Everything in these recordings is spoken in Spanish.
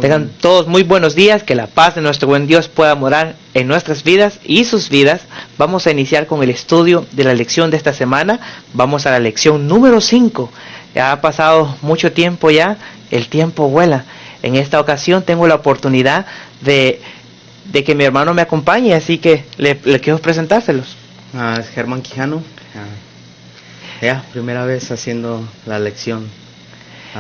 Tengan todos muy buenos días, que la paz de nuestro buen Dios pueda morar en nuestras vidas y sus vidas. Vamos a iniciar con el estudio de la lección de esta semana. Vamos a la lección número 5. Ya ha pasado mucho tiempo ya, el tiempo vuela. En esta ocasión tengo la oportunidad de que mi hermano me acompañe, así que le quiero presentárselos. Es Germán Quijano. Primera vez haciendo la lección,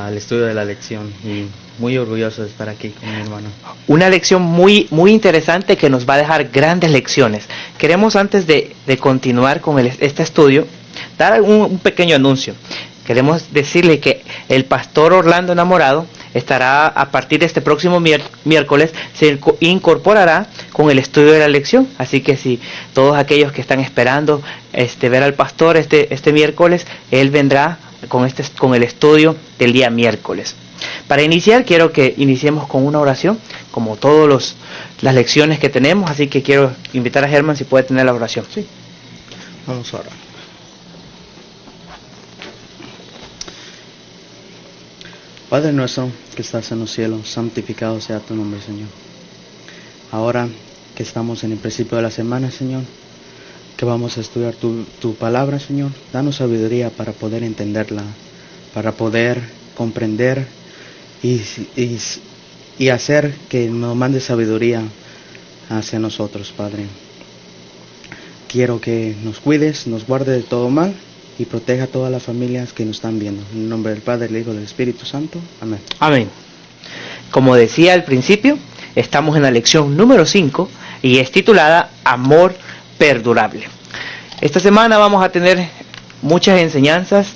el estudio de la lección, y muy orgulloso de estar aquí con mi hermano. Una lección muy interesante que nos va a dejar grandes lecciones. Queremos, antes de continuar con este estudio, dar un pequeño anuncio. Queremos decirle que el pastor Orlando Enamorado estará, a partir de este próximo miércoles, se incorporará con el estudio de la lección. Así que si todos aquellos que están esperando ver al pastor este miércoles, él vendrá con el estudio del día miércoles. Para iniciar, quiero que iniciemos con una oración, como todas las lecciones que tenemos. Así que quiero invitar a Germán si puede tener la oración. Sí, vamos a orar. Padre nuestro que estás en los cielos, santificado sea tu nombre, Señor. Ahora que estamos en el principio de la semana, Señor, que vamos a estudiar tu palabra, Señor, danos sabiduría para poder entenderla, para poder comprender y hacer que nos mande sabiduría hacia nosotros, Padre. Quiero que nos cuides, nos guarde de todo mal y proteja a todas las familias que nos están viendo. En el nombre del Padre, del Hijo y del Espíritu Santo. Amén. Amén. Como decía al principio, estamos en la lección número 5 y es titulada Amor Perdurable. Esta semana vamos a tener muchas enseñanzas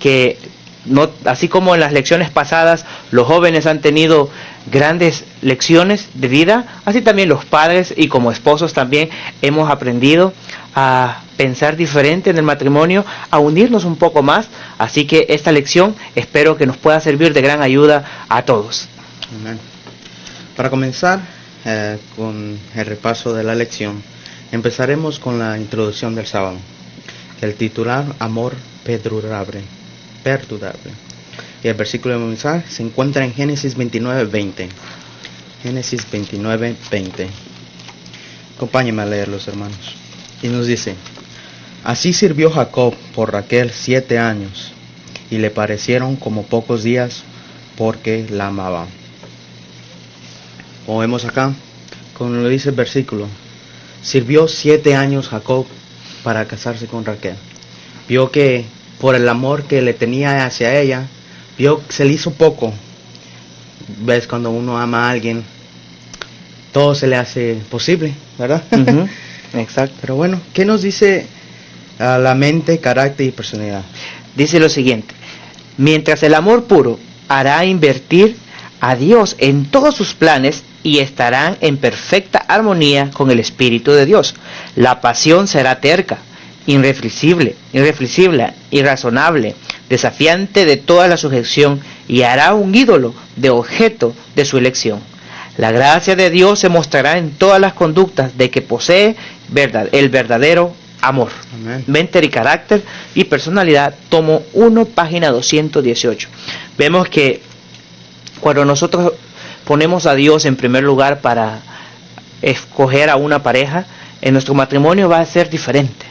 que, así como en las lecciones pasadas, los jóvenes han tenido grandes lecciones de vida, así también los padres y como esposos también hemos aprendido a pensar diferente en el matrimonio, a unirnos un poco más. Así que esta lección espero que nos pueda servir de gran ayuda a todos. Amén. Para comenzar con el repaso de la lección, empezaremos con la introducción del sábado. El titular, Amor Perdurable. Y el versículo de mensaje se encuentra en Génesis 29:20. Génesis 29:20. Acompáñenme a leerlos, hermanos. Y nos dice: Así sirvió Jacob por Raquel 7 años, y le parecieron como pocos días, porque la amaba. Como vemos acá, como lo dice el versículo, sirvió 7 años Jacob para casarse con Raquel. Vio que por el amor que le tenía hacia ella, vio que se le hizo poco. Ves, cuando uno ama a alguien, todo se le hace posible, ¿verdad? Uh-huh. Exacto. Pero bueno, ¿qué nos dice la mente, carácter y personalidad? Dice lo siguiente: mientras el amor puro hará invertir a Dios en todos sus planes y estarán en perfecta armonía con el Espíritu de Dios. La pasión será terca, irreflexible, irrazonable, desafiante de toda la sujeción, y hará un ídolo de objeto de su elección. La gracia de Dios se mostrará en todas las conductas de que posee el verdadero amor. Amén. Mente y carácter y personalidad, tomo 1, página 218. Vemos que cuando nosotros ponemos a Dios en primer lugar para escoger a una pareja, en nuestro matrimonio va a ser diferente.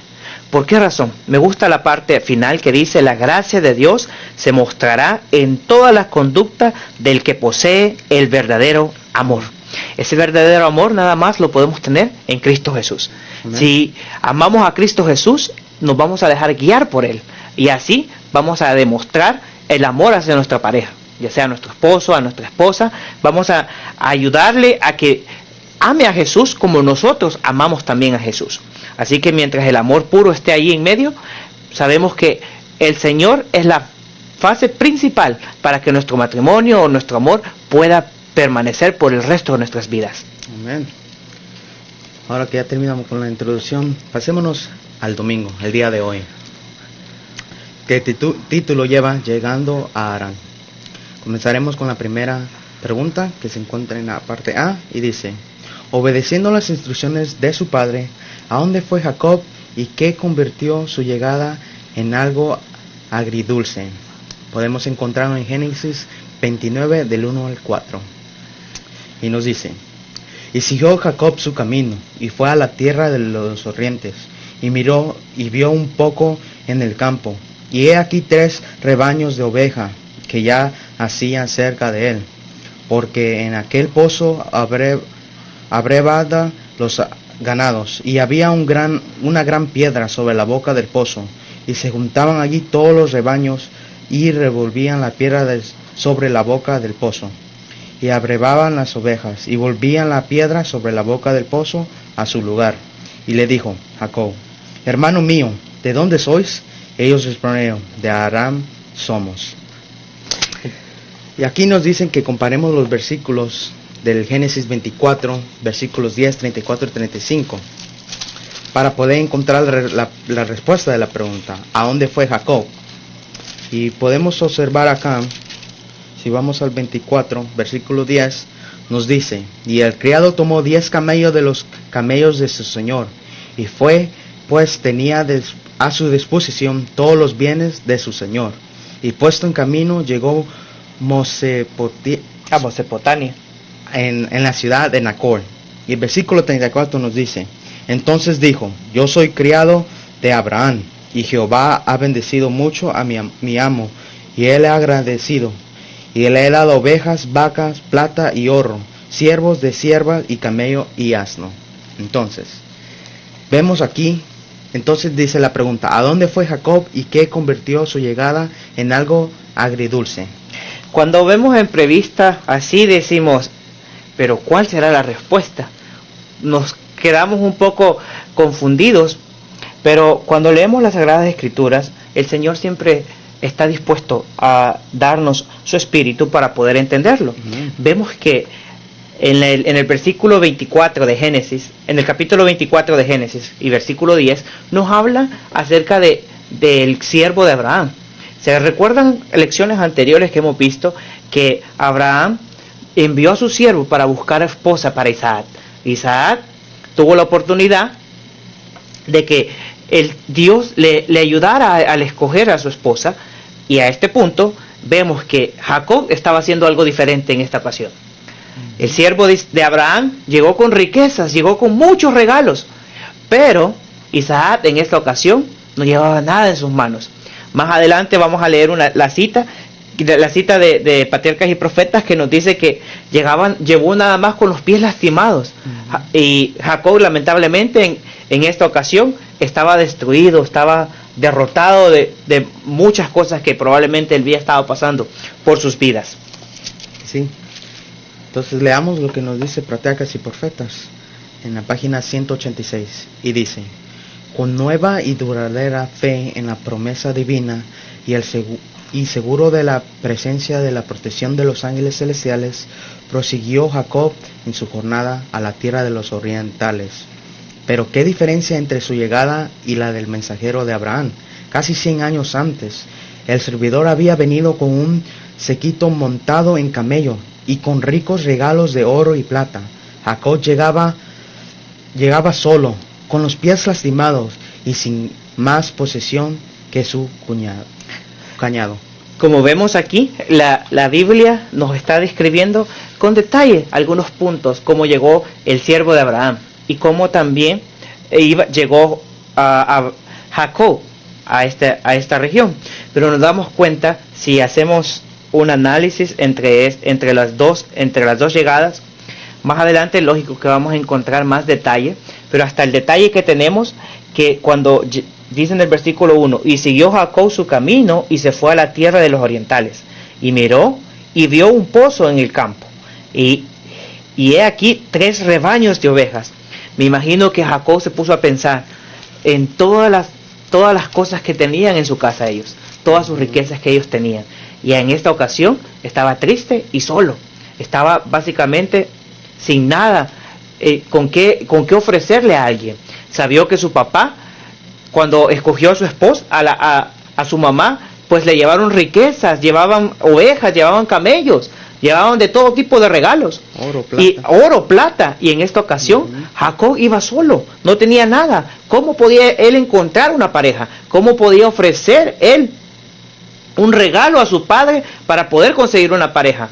¿Por qué razón? Me gusta la parte final que dice: la gracia de Dios se mostrará en todas las conductas del que posee el verdadero amor. Ese verdadero amor nada más lo podemos tener en Cristo Jesús. Amén. Si amamos a Cristo Jesús, nos vamos a dejar guiar por Él, y así vamos a demostrar el amor hacia nuestra pareja, ya sea a nuestro esposo, a nuestra esposa. Vamos a ayudarle a que ame a Jesús como nosotros amamos también a Jesús. Así que mientras el amor puro esté ahí en medio, sabemos que el Señor es la fase principal para que nuestro matrimonio o nuestro amor pueda permanecer por el resto de nuestras vidas. Amén. Ahora que ya terminamos con la introducción, pasémonos al domingo, el día de hoy. ¿Qué título lleva? Llegando a Harán. Comenzaremos con la primera pregunta que se encuentra en la parte A y dice: obedeciendo las instrucciones de su padre, ¿a dónde fue Jacob y qué convirtió su llegada en algo agridulce? Podemos encontrarlo en Génesis 29 del 1 al 4. Y nos dice: y siguió Jacob su camino, y fue a la tierra de los orientes, y miró, y vio un poco en el campo, y he aquí 3 rebaños de oveja, que ya hacían cerca de él, porque en aquel pozo abrevada los ganados, y había una gran piedra sobre la boca del pozo, y se juntaban allí todos los rebaños, y revolvían la piedra sobre la boca del pozo, y abrevaban las ovejas, y volvían la piedra sobre la boca del pozo a su lugar. Y le dijo Jacob: hermano mío, ¿de dónde sois? Ellos respondieron: de Aram somos. Y aquí nos dicen que comparemos los versículos del Génesis 24, versículos 10, 34 y 35, para poder encontrar la respuesta de la pregunta: ¿a dónde fue Jacob? Y podemos observar acá, si vamos al 24, versículo 10, nos dice: y el criado tomó 10 camellos de los camellos de su señor, y fue, pues tenía a su disposición todos los bienes de su señor. Y puesto en camino, llegó Mesopotamia, en la ciudad de Nacor. Y el versículo 34 nos dice: entonces dijo: yo soy criado de Abraham, y Jehová ha bendecido mucho a mi amo, y él ha agradecido, y le he dado ovejas, vacas, plata y oro, siervos de siervas, y camello y asno. Entonces, vemos aquí, entonces dice la pregunta: ¿a dónde fue Jacob y qué convirtió su llegada en algo agridulce? Cuando vemos en prevista así decimos, pero ¿cuál será la respuesta? Nos quedamos un poco confundidos, pero cuando leemos las Sagradas Escrituras, el Señor siempre está dispuesto a darnos su espíritu para poder entenderlo. Vemos que en el versículo 24 de Génesis, en el capítulo 24 de Génesis y versículo 10, nos habla acerca del siervo de Abraham. ¿Se recuerdan lecciones anteriores que hemos visto que Abraham envió a su siervo para buscar esposa para Isaac? Isaac tuvo la oportunidad de que Dios le ayudara al escoger a su esposa, y a este punto vemos que Jacob estaba haciendo algo diferente en esta ocasión. El siervo de Abraham llegó con riquezas, llegó con muchos regalos, pero Isaac en esta ocasión no llevaba nada en sus manos. Más adelante vamos a leer la cita de Patriarcas y Profetas, que nos dice que llevó nada más con los pies lastimados. Y Jacob, lamentablemente, en esta ocasión estaba destruido, estaba derrotado de muchas cosas que probablemente él había estado pasando por sus vidas. Sí. Entonces leamos lo que nos dice Patriarcas y Profetas en la página 186, y dice: con nueva y duradera fe en la promesa divina y seguro de la presencia de la protección de los ángeles celestiales, prosiguió Jacob en su jornada a la tierra de los orientales. Pero qué diferencia entre su llegada y la del mensajero de Abraham. Casi 100 años antes, el servidor había venido con un séquito montado en camello y con ricos regalos de oro y plata. Jacob llegaba solo, con los pies lastimados y sin más posesión que su cañado. Como vemos aquí, la Biblia nos está describiendo con detalle algunos puntos, cómo llegó el siervo de Abraham y cómo también llegó a Jacob a esta región. Pero nos damos cuenta, si hacemos un análisis entre las dos llegadas, más adelante lógico que vamos a encontrar más detalle, pero hasta el detalle que tenemos, que cuando dice en el versículo 1: y siguió Jacob su camino y se fue a la tierra de los orientales, y miró y vio un pozo en el campo, y he aquí 3 rebaños de ovejas. Me imagino que Jacob se puso a pensar en todas las cosas que tenían en su casa ellos, todas sus riquezas que ellos tenían, y en esta ocasión estaba triste y solo, estaba básicamente sin nada con qué ofrecerle a alguien. Sabió que su papá, cuando escogió a su esposa, a su mamá, pues le llevaron riquezas, llevaban ovejas, llevaban camellos, llevaban de todo tipo de regalos, oro, plata, y en esta ocasión Jacob iba solo, no tenía nada. ¿Cómo podía él encontrar una pareja? ¿Cómo podía ofrecer él un regalo a su padre para poder conseguir una pareja?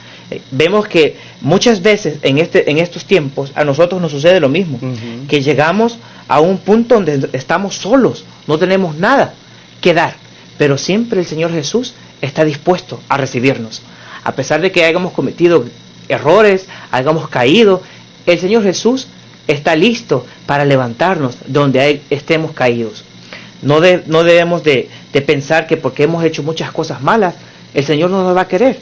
Vemos que muchas veces en estos tiempos a nosotros nos sucede lo mismo, que llegamos a un punto donde estamos solos, no tenemos nada que dar, pero siempre el Señor Jesús está dispuesto a recibirnos. A pesar de que hayamos cometido errores, hayamos caído, el Señor Jesús está listo para levantarnos donde estemos caídos. No debemos de pensar que porque hemos hecho muchas cosas malas, el Señor no nos va a querer.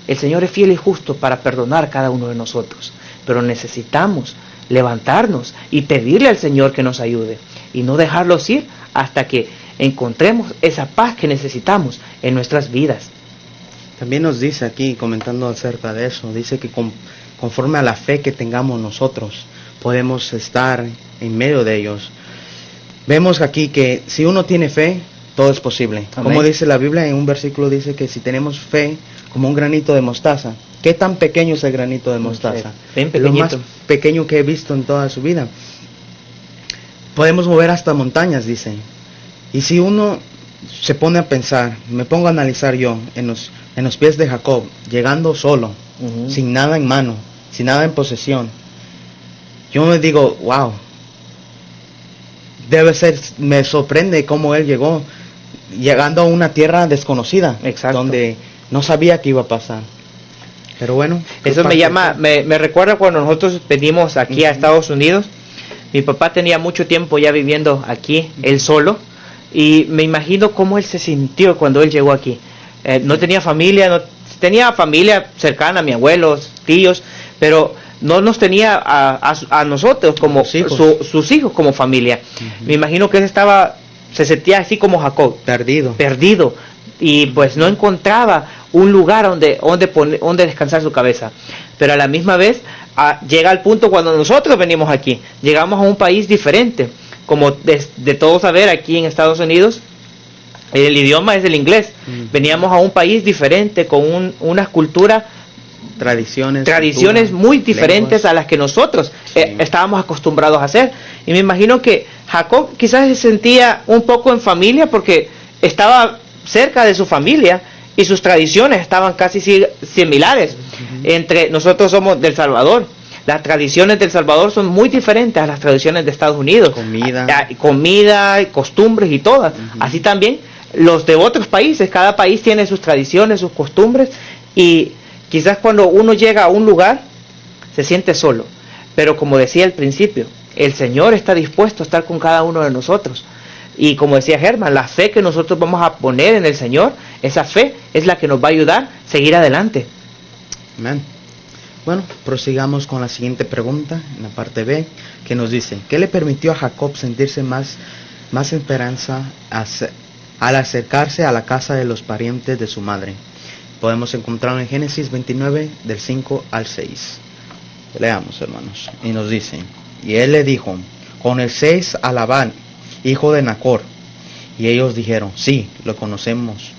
El Señor es fiel y justo para perdonar a cada uno de nosotros. Pero necesitamos levantarnos y pedirle al Señor que nos ayude. Y no dejarlos ir hasta que encontremos esa paz que necesitamos en nuestras vidas. También nos dice aquí, comentando acerca de eso, dice que conforme a la fe que tengamos nosotros, podemos estar en medio de ellos. Vemos aquí que si uno tiene fe, todo es posible. Amén. Como dice la Biblia, en un versículo dice que si tenemos fe como un granito de mostaza. ¿Qué tan pequeño es el granito de mostaza? Bien lo más pequeño que he visto en toda su vida. Podemos mover hasta montañas, dice. Y si uno se pone a pensar, me pongo a analizar yo en los pies de Jacob, llegando solo, sin nada en mano, sin nada en posesión, yo me digo, wow, me sorprende cómo él llegó, llegando a una tierra desconocida. Exacto. Donde no sabía qué iba a pasar. Pero bueno, eso me recuerda cuando nosotros venimos aquí a Estados Unidos. Mi papá tenía mucho tiempo ya viviendo aquí, él solo, y me imagino cómo él se sintió cuando él llegó aquí. No tenía familia, tenía familia cercana, mis abuelos, tíos, pero no nos tenía a nosotros como sus hijos como familia. Me imagino que él se sentía así como Jacob, perdido, y pues no encontraba un lugar donde descansar su cabeza. Pero a la misma vez llega al punto cuando nosotros venimos aquí, llegamos a un país diferente, como de todo saber, aquí en Estados Unidos el idioma es el inglés. Veníamos a un país diferente, con una cultura, tradiciones muy diferentes, lenguas, a las que nosotros estábamos acostumbrados a hacer. Y me imagino que Jacob quizás se sentía un poco en familia porque estaba cerca de su familia y sus tradiciones estaban casi similares. Entre nosotros somos del Salvador. Las tradiciones del Salvador son muy diferentes a las tradiciones de Estados Unidos. Comida, costumbres y todas. Así también los de otros países. Cada país tiene sus tradiciones, sus costumbres, y quizás cuando uno llega a un lugar se siente solo. Pero como decía al principio, el Señor está dispuesto a estar con cada uno de nosotros. Y como decía Germán, la fe que nosotros vamos a poner en el Señor, esa fe es la que nos va a ayudar a seguir adelante. Amén. Bueno, prosigamos con la siguiente pregunta, en la parte B, que nos dice, ¿qué le permitió a Jacob sentirse más esperanza al acercarse a la casa de los parientes de su madre? Podemos encontrarlo en Génesis 29, del 5 al 6. Leamos, hermanos. Y nos dice, y él le dijo, ¿conocéis a Labán, hijo de Nacor? Y ellos dijeron, sí, lo conocemos.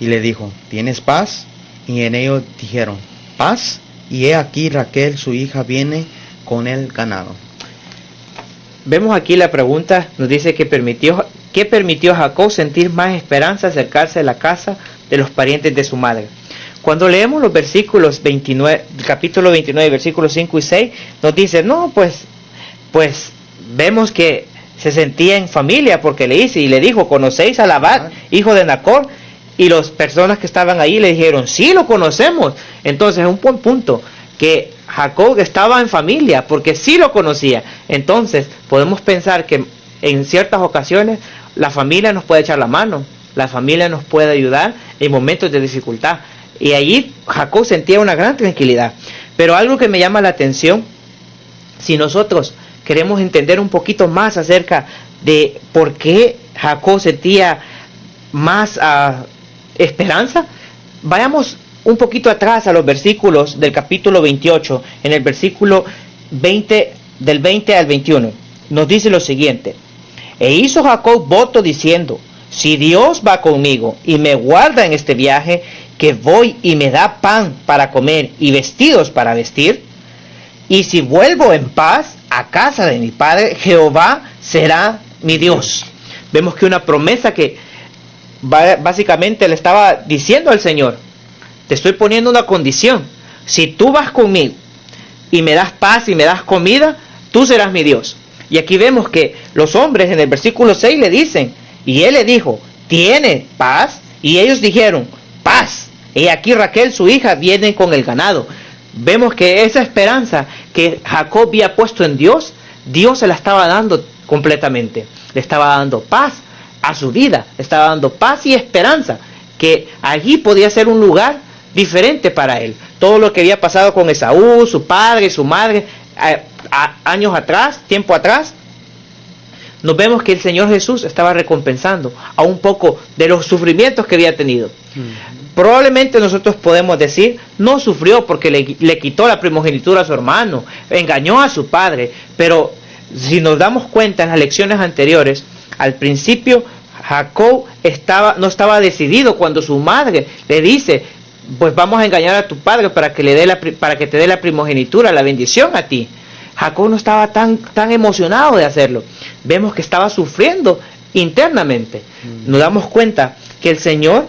Y le dijo, ¿tienes paz? Y en ellos dijeron, paz. Y he aquí Raquel, su hija, viene con el ganado. Vemos aquí la pregunta, nos dice ¿qué permitió a Jacob sentir más esperanza acercarse a la casa de los parientes de su madre? Cuando leemos los versículos 29, capítulo 29, versículos 5 y 6, nos dice, no, pues vemos que se sentía en familia, porque le dijo, ¿conocéis a Labán, hijo de Nacor? Y las personas que estaban ahí le dijeron, sí, lo conocemos. Entonces es un buen punto que Jacob estaba en familia, porque sí lo conocía. Entonces podemos pensar que en ciertas ocasiones la familia nos puede echar la mano, la familia nos puede ayudar en momentos de dificultad. Y allí Jacob sentía una gran tranquilidad. Pero algo que me llama la atención, si nosotros queremos entender un poquito más acerca de por qué Jacob sentía más esperanza, vayamos un poquito atrás a los versículos del capítulo 28, en el versículo 20, del 20 al 21, nos dice lo siguiente: e hizo Jacob voto diciendo, si Dios va conmigo y me guarda en este viaje, que voy y me da pan para comer y vestidos para vestir, y si vuelvo en paz a casa de mi padre, Jehová será mi Dios. Vemos que una promesa que básicamente le estaba diciendo al Señor, te estoy poniendo una condición, si tú vas conmigo y me das paz y me das comida, tú serás mi Dios. Y aquí vemos que los hombres en el versículo 6 le dicen, y él le dijo, ¿tiene paz? Y ellos dijeron, paz. Y aquí Raquel, su hija, viene con el ganado. Vemos que esa esperanza que Jacob había puesto en Dios, Dios se la estaba dando completamente. Le estaba dando paz a su vida, le estaba dando paz y esperanza, que allí podía ser un lugar diferente para él. Todo lo que había pasado con Esaú, su padre, su madre, años atrás, tiempo atrás, nos vemos que el Señor Jesús estaba recompensando a un poco de los sufrimientos que había tenido. Probablemente nosotros podemos decir, no sufrió porque le quitó la primogenitura a su hermano, engañó a su padre, pero si nos damos cuenta en las lecciones anteriores, al principio Jacob no estaba decidido cuando su madre le dice, pues vamos a engañar a tu padre para que te dé la primogenitura, la bendición a ti. Jacob no estaba tan emocionado de hacerlo. Vemos que estaba sufriendo internamente. Nos damos cuenta que el Señor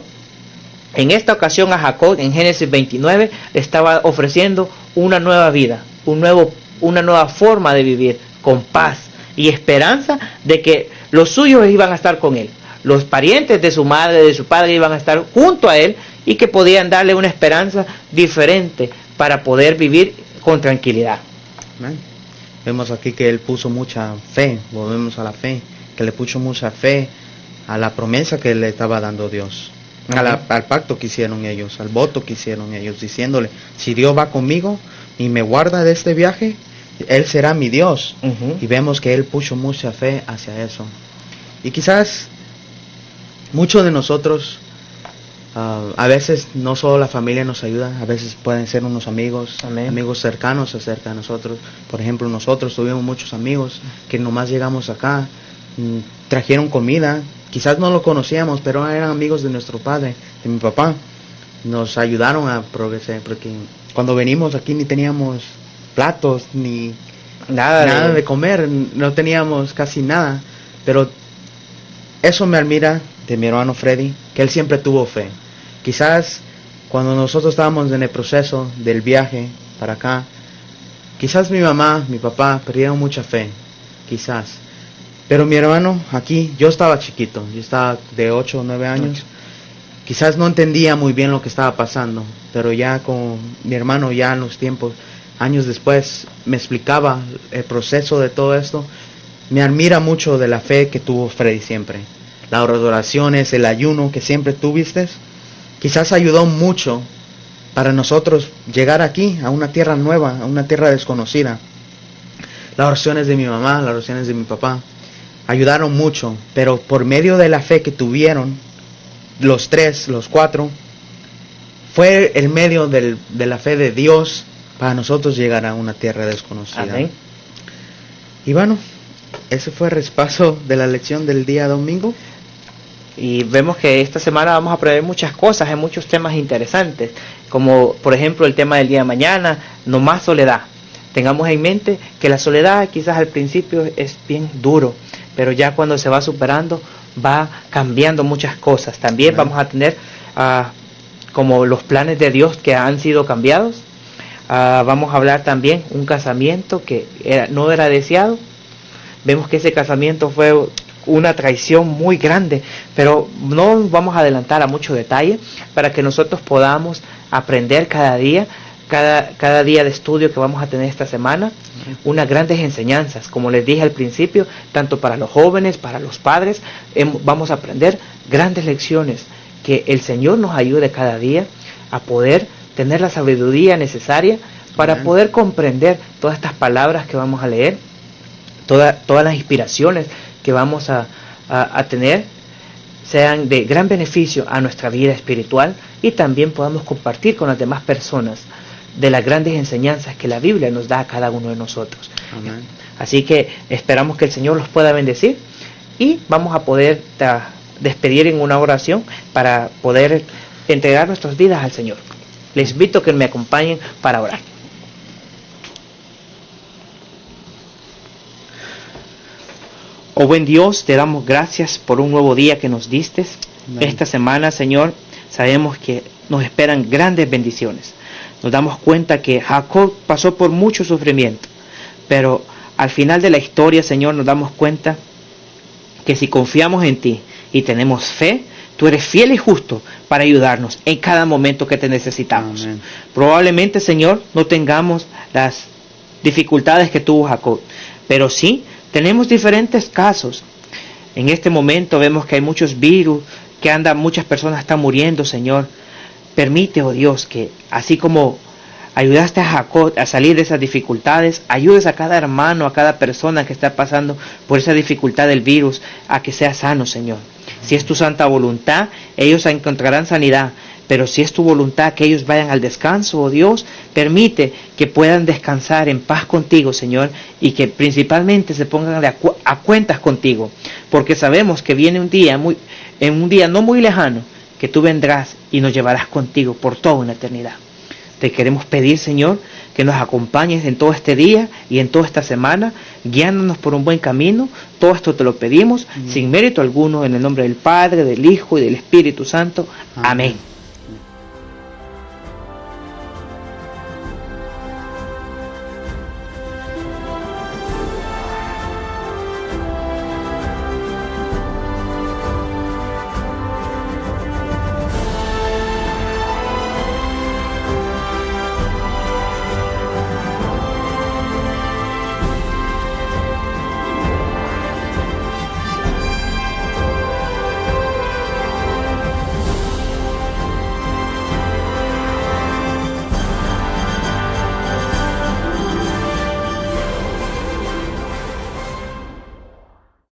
en esta ocasión a Jacob en Génesis 29 le estaba ofreciendo una nueva vida, una nueva forma de vivir con paz y esperanza de que los suyos iban a estar con él. Los parientes de su madre, de su padre iban a estar junto a él y que podían darle una esperanza diferente para poder vivir con tranquilidad. Amén. Vemos aquí que él puso mucha fe, volvemos a la fe, que le puso mucha fe a la promesa que le estaba dando Dios, al pacto que hicieron ellos, al voto que hicieron ellos, diciéndole, si Dios va conmigo y me guarda de este viaje, Él será mi Dios. Y vemos que él puso mucha fe hacia eso. Y quizás muchos de nosotros, a veces no solo la familia nos ayuda, a veces pueden ser unos amigos, amigos cercanos acerca de nosotros. Por ejemplo, nosotros tuvimos muchos amigos que nomás llegamos acá, trajeron comida, quizás no lo conocíamos, pero eran amigos de nuestro padre, de mi papá. Nos ayudaron a progresar, porque cuando venimos aquí ni teníamos platos, ni nada de comer, no teníamos casi nada, pero eso me admira de mi hermano Freddy, que él siempre tuvo fe. Quizás cuando nosotros estábamos en el proceso del viaje para acá, quizás mi mamá, mi papá perdieron mucha fe, quizás, pero mi hermano aquí, yo estaba chiquito, yo estaba de 8 o 9 años, quizás no entendía muy bien lo que estaba pasando, pero ya con mi hermano, ya en los tiempos, años después, me explicaba el proceso de todo esto. Me admira mucho de la fe que tuvo Freddy siempre. Las oraciones, el ayuno que siempre tuviste, quizás ayudó mucho para nosotros llegar aquí, a una tierra nueva, a una tierra desconocida. Las oraciones de mi mamá, las oraciones de mi papá, ayudaron mucho, pero por medio de la fe que tuvieron, los tres, los cuatro, fue el medio de la fe de Dios para nosotros llegar a una tierra desconocida. Amén. Y bueno, ese fue el repaso de la lección del día domingo. Y vemos que esta semana vamos a aprender muchas cosas, hay muchos temas interesantes, como por ejemplo el tema del día de mañana, no más soledad. Tengamos en mente que la soledad quizás al principio es bien duro, pero ya cuando se va superando va cambiando muchas cosas. También vamos a tener como los planes de Dios que han sido cambiados. Vamos a hablar también un casamiento que no era deseado. Vemos que ese casamiento fue una traición muy grande, pero no vamos a adelantar a mucho detalle para que nosotros podamos aprender cada día de estudio que vamos a tener esta semana, unas grandes enseñanzas, como les dije al principio, tanto para los jóvenes, para los padres, vamos a aprender grandes lecciones, que el Señor nos ayude cada día a poder tener la sabiduría necesaria para poder comprender todas estas palabras que vamos a leer, todas las inspiraciones que vamos a tener, sean de gran beneficio a nuestra vida espiritual y también podamos compartir con las demás personas de las grandes enseñanzas que la Biblia nos da a cada uno de nosotros. Amén. Así que esperamos que el Señor los pueda bendecir y vamos a poder despedir en una oración para poder entregar nuestras vidas al Señor. Les invito a que me acompañen para orar. Oh buen Dios, te damos gracias por un nuevo día que nos diste. Amén. Esta semana, Señor, sabemos que nos esperan grandes bendiciones. nos damos cuenta que Jacob pasó por mucho sufrimiento, pero al final de la historia, Señor, nos damos cuenta que si confiamos en ti y tenemos fe, tú eres fiel y justo para ayudarnos en cada momento que te necesitamos. Amén. Probablemente, Señor, no tengamos las dificultades que tuvo Jacob, pero sí tenemos diferentes casos. En este momento vemos que hay muchos virus, muchas personas están muriendo, Señor. Permite, oh Dios, que así como ayudaste a Jacob a salir de esas dificultades, ayudes a cada hermano, a cada persona que está pasando por esa dificultad del virus, a que sea sano, Señor. Si es tu santa voluntad, ellos encontrarán sanidad, pero si es tu voluntad que ellos vayan al descanso, oh Dios, permite que puedan descansar en paz contigo, Señor, y que principalmente se pongan a cuentas contigo, porque sabemos que viene en un día no muy lejano, que tú vendrás y nos llevarás contigo por toda una eternidad. Te queremos pedir, Señor, que nos acompañes en todo este día y en toda esta semana, guiándonos por un buen camino. Todo esto te lo pedimos sin mérito alguno, en el nombre del Padre, del Hijo y del Espíritu Santo. Amén.